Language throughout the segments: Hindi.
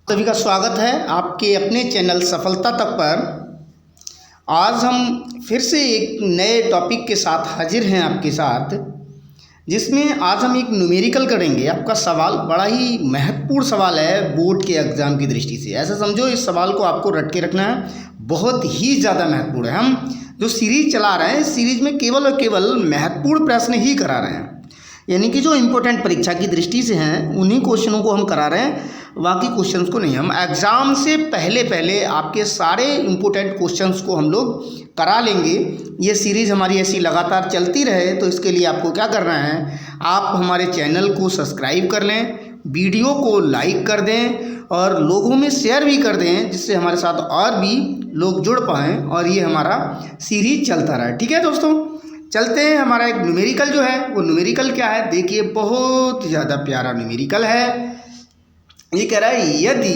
सभी का स्वागत है आपके अपने चैनल सफलता तक पर। आज हम फिर से एक नए टॉपिक के साथ हाजिर हैं आपके साथ, जिसमें आज हम एक न्यूमेरिकल करेंगे। आपका सवाल बड़ा ही महत्वपूर्ण सवाल है बोर्ड के एग्ज़ाम की दृष्टि से। ऐसा समझो इस सवाल को आपको रट के रखना है, बहुत ही ज़्यादा महत्वपूर्ण है। हम जो सीरीज़ चला रहे हैं, इस सीरीज़ में केवल और केवल महत्वपूर्ण प्रश्न ही करा रहे हैं, यानी कि जो इम्पोर्टेंट परीक्षा की दृष्टि से हैं उन्हीं क्वेश्चनों को हम करा रहे हैं, बाकी क्वेश्चंस को नहीं। हम एग्ज़ाम से पहले आपके सारे इम्पोर्टेंट क्वेश्चंस को हम लोग करा लेंगे। ये सीरीज़ हमारी ऐसी लगातार चलती रहे, तो इसके लिए आपको क्या करना है, आप हमारे चैनल को सब्सक्राइब कर लें, वीडियो को लाइक कर दें और लोगों में शेयर भी कर दें, जिससे हमारे साथ और भी लोग जुड़ पाएँ और ये हमारा सीरीज़ चलता रहे। ठीक है दोस्तों, चलते हैं। हमारा एक न्यूमेरिकल जो है, वो न्यूमेरिकल क्या है, देखिए बहुत ज़्यादा प्यारा न्यूमेरिकल है। ये कह रहा है यदि,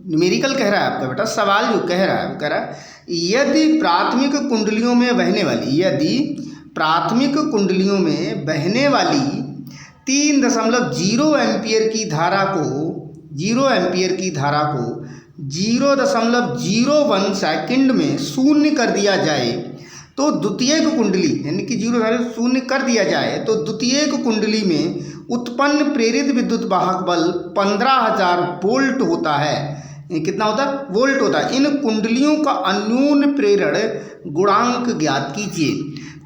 न्यूमेरिकल कह रहा है आपका बेटा, सवाल जो कह रहा है वो कह रहा है यदि प्राथमिक कुंडलियों में बहने वाली, यदि प्राथमिक कुंडलियों में बहने वाली 3.0 एम्पियर की धारा को 0.01 सेकंड में शून्य कर दिया जाए, तो द्वितीयक कुंडली यानी कि 0 कर दिया जाए तो द्वितीयक कुंडली में उत्पन्न प्रेरित विद्युत वाहक बल 15,000 वोल्ट होता है। कितना होता है? वोल्ट होता है। इन कुंडलियों का अन्योन्य प्रेरण गुणांक ज्ञात कीजिए।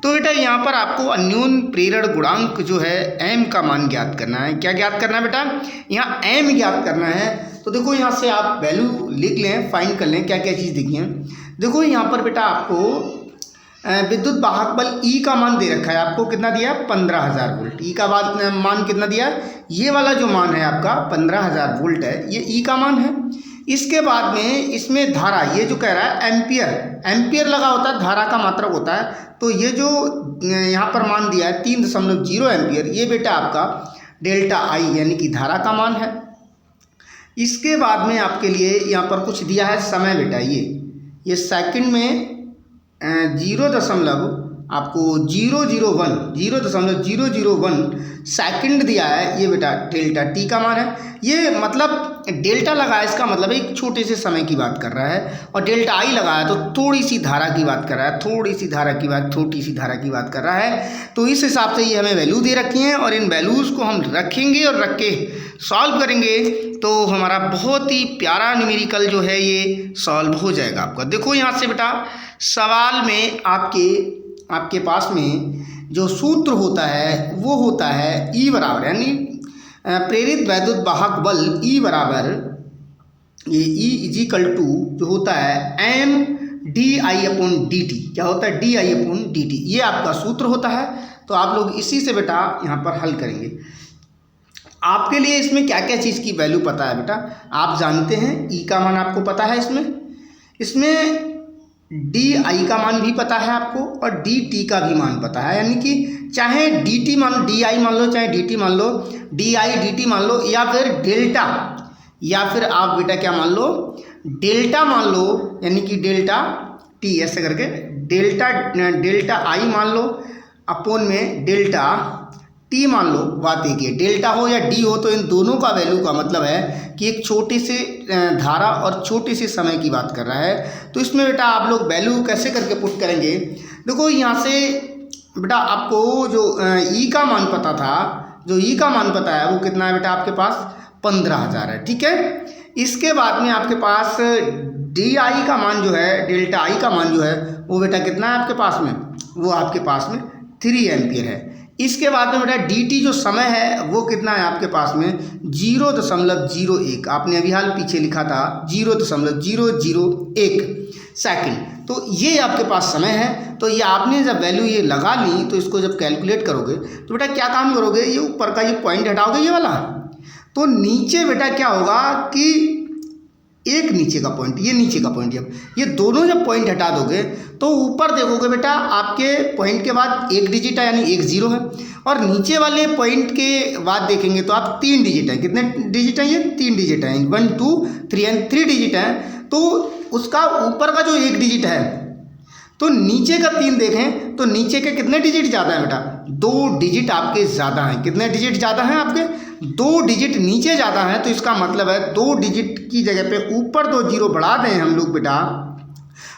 तो बेटा यहाँ पर आपको अन्योन्य प्रेरण गुणांक जो है एम का मान ज्ञात करना है। क्या ज्ञात करना है बेटा? यहाँ एम ज्ञात करना है। तो देखो यहाँ से आप वैल्यू लिख लें, फाइंड कर लें क्या क्या चीज़ देखिए। देखो यहाँ पर बेटा आपको विद्युत वाहक बल ई का मान दे रखा है, आपको कितना दिया है? 15,000 वोल्ट। ई का मान कितना दिया है? ये वाला जो मान है आपका 15,000 वोल्ट है, ये ई का मान है। इसके बाद में इसमें धारा, ये जो कह रहा है एम्पियर लगा होता है, धारा का मात्रक होता है। तो ये जो यहाँ पर मान दिया है 3.0 एम्पियर, ये बेटा आपका डेल्टा आई यानी कि धारा का मान है। इसके बाद में आपके लिए यहाँ पर कुछ दिया है समय बेटा, ये सेकंड में 0.001 सेकंड दिया है, ये बेटा डेल्टा टी का मान है। ये मतलब डेल्टा लगा है, इसका मतलब एक छोटे से समय की बात कर रहा है, और डेल्टा आई लगाया तो थोड़ी सी धारा की बात कर रहा है, छोटी सी धारा की बात कर रहा है। तो इस हिसाब से ये हमें वैल्यू दे रखी हैं, और इन वैल्यूज़ को हम रखेंगे और रख के सॉल्व करेंगे तो हमारा बहुत ही प्यारा न्यूमेरिकल जो है ये सॉल्व हो जाएगा आपका। देखो यहाँ से बेटा सवाल में आपके पास में जो सूत्र होता है वो होता है ई बराबर, यानी प्रेरित वैद्युत वाहक बल ई बराबर, ये ई इज इक्वल टू जो होता है M D I upon D T. क्या होता है? D I upon D T, ये आपका सूत्र होता है। तो आप लोग इसी से बेटा यहाँ पर हल करेंगे। आपके लिए इसमें क्या क्या चीज़ की वैल्यू पता है बेटा? आप जानते हैं ई का मान आपको पता है, इसमें डी आई का मान भी पता है आपको, और डी टी का भी मान पता है। यानी कि चाहे डी टी मान लो, डी आई मान लो, चाहे डी टी मान लो, डी आई डी टी मान लो, या फिर डेल्टा, या फिर आप बेटा क्या मान लो, डेल्टा मान लो, यानी कि डेल्टा टी ऐसे करके डेल्टा आई मान लो, अपोन में डेल्टा टी मान लो। बात एक है, डेल्टा हो या डी हो, तो इन दोनों का वैल्यू का मतलब है कि एक छोटे से धारा और छोटे से समय की बात कर रहा है। तो इसमें बेटा आप लोग वैल्यू कैसे करके पुट करेंगे? देखो यहाँ से बेटा आपको जो ई का मान पता था, जो ई का मान पता है वो कितना है बेटा आपके पास? 15,000 है। ठीक है, इसके बाद में आपके पास डी आई का मान जो है, डेल्टा आई का मान जो है वो बेटा कितना है आपके पास में? वो आपके पास में 3 एम्पियर है। इसके बाद में बेटा डी टी जो समय है वो कितना है आपके पास में? 0.01। आपने अभी हाल पीछे लिखा था 0.001 सेकंड। तो ये आपके पास समय है। तो ये आपने जब वैल्यू ये लगा ली, तो इसको जब कैलकुलेट करोगे तो बेटा क्या काम करोगे, ये ऊपर का ये पॉइंट हटाओगे, ये वाला, तो नीचे बेटा क्या होगा कि एक नीचे का पॉइंट, ये नीचे का पॉइंट, ये दोनों जब पॉइंट हटा दोगे तो ऊपर देखोगे बेटा आपके पॉइंट के बाद एक डिजिट है, यानी 1 0 है, और नीचे वाले पॉइंट के बाद देखेंगे तो आप 3 डिजिट है। कितने डिजिट हैं? ये 3 डिजिट हैं, 1 2 3 एंड 3 डिजिट हैं। तो उसका ऊपर का जो एक डिजिट है, तो नीचे का 3 देखें तो नीचे के कितने डिजिट ज़्यादा हैं बेटा? 2 डिजिट आपके ज़्यादा हैं। कितने डिजिट ज़्यादा हैं आपके? 2 डिजिट नीचे ज़्यादा हैं। तो इसका मतलब है 2 डिजिट की जगह पे ऊपर 2 जीरो बढ़ा दें हम लोग बेटा,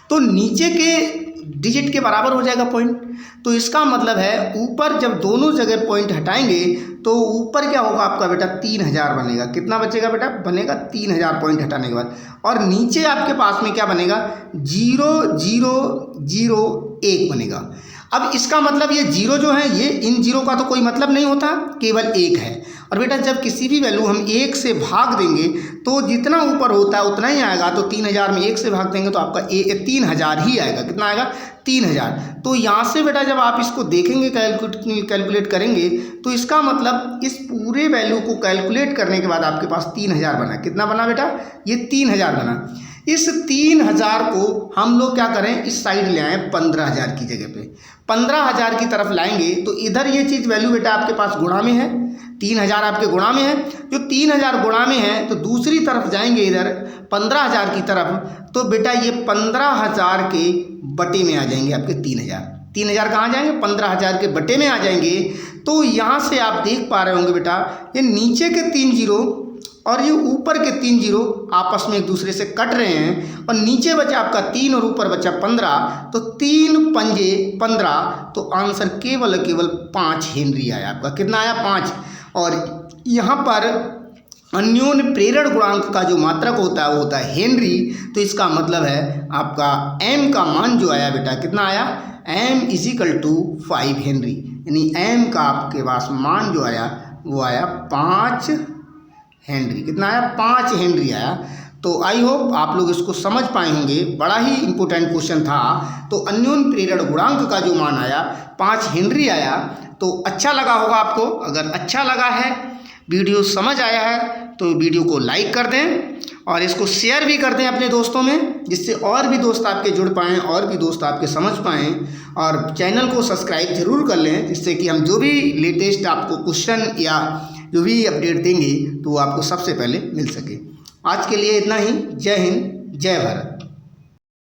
तो नीचे के डिजिट के बराबर हो जाएगा पॉइंट। तो इसका मतलब है ऊपर जब दोनों जगह पॉइंट हटाएंगे तो ऊपर क्या होगा आपका बेटा? 3000 बनेगा। कितना बचेगा बेटा? बनेगा 3000 पॉइंट हटाने के बाद। और नीचे आपके पास में क्या बनेगा? 0001 बनेगा। अब इसका मतलब ये जीरो जो है, ये इन जीरो का तो कोई मतलब नहीं होता, केवल 1 है। और बेटा जब किसी भी वैल्यू हम 1 से भाग देंगे तो जितना ऊपर होता है उतना ही आएगा। तो 3000 में 1 से भाग देंगे तो आपका 3000 ही आएगा। कितना आएगा? 3000। तो यहाँ से बेटा जब आप इसको देखेंगे, कैलकुलेट करेंगे, तो इसका मतलब इस पूरे वैल्यू को कैलकुलेट करने के बाद आपके पास 3000 बना। कितना बना बेटा? ये 3000 बना। इस 3000 को हम लोग क्या करें? इस साइड ले आएँ 15000 की जगह पे। 15000 की तरफ लाएंगे तो इधर ये चीज़ वैल्यू बेटा आपके पास गुणा में है। 3000 आपके गुणा में है। जो 3000 गुणा में है तो दूसरी तरफ जाएंगे इधर 15000 की तरफ, तो बेटा ये 15000 के बटे में आ जाएंगे आपके 3000। 3000 कहाँ जाएंगे? 15000 के बटे में आ जाएंगे। तो यहाँ से आप देख पा रहे होंगे बेटा, ये नीचे के 3 जीरो और ये ऊपर के 3 जीरो आपस में एक दूसरे से कट रहे हैं। और नीचे बचा आपका 3 और ऊपर बचा 15। तो 3 पंजे 15। तो आंसर केवल 5 हेनरी आया आपका। कितना आया? 5। और यहाँ पर अन्योन्य प्रेरण गुणांक का जो मात्रक होता है वो होता है हेनरी। तो इसका मतलब है आपका m का मान जो आया बेटा, कितना आया? m = 5 Henry. यानी m का आपके पास मान जो आया वो आया 5 हेनरी। कितना आया? 5 हेनरी आया। तो आई होप आप लोग इसको समझ पाए होंगे। बड़ा ही इंपॉर्टेंट क्वेश्चन था। तो अन्योन्य प्रेरण गुणांक का जो मान आया 5 हेनरी आया। तो अच्छा लगा होगा आपको। अगर अच्छा लगा है, वीडियो समझ आया है, तो वीडियो को लाइक कर दें और इसको शेयर भी कर दें अपने दोस्तों में, जिससे और भी दोस्त आपके जुड़ पाएँ, और भी दोस्त आपके समझ पाएँ। और चैनल को सब्सक्राइब जरूर कर लें, जिससे कि हम जो भी लेटेस्ट आपको क्वेश्चन या जो भी अपडेट देंगे तो वो आपको सबसे पहले मिल सके। आज के लिए इतना ही। जय हिंद, जय भारत।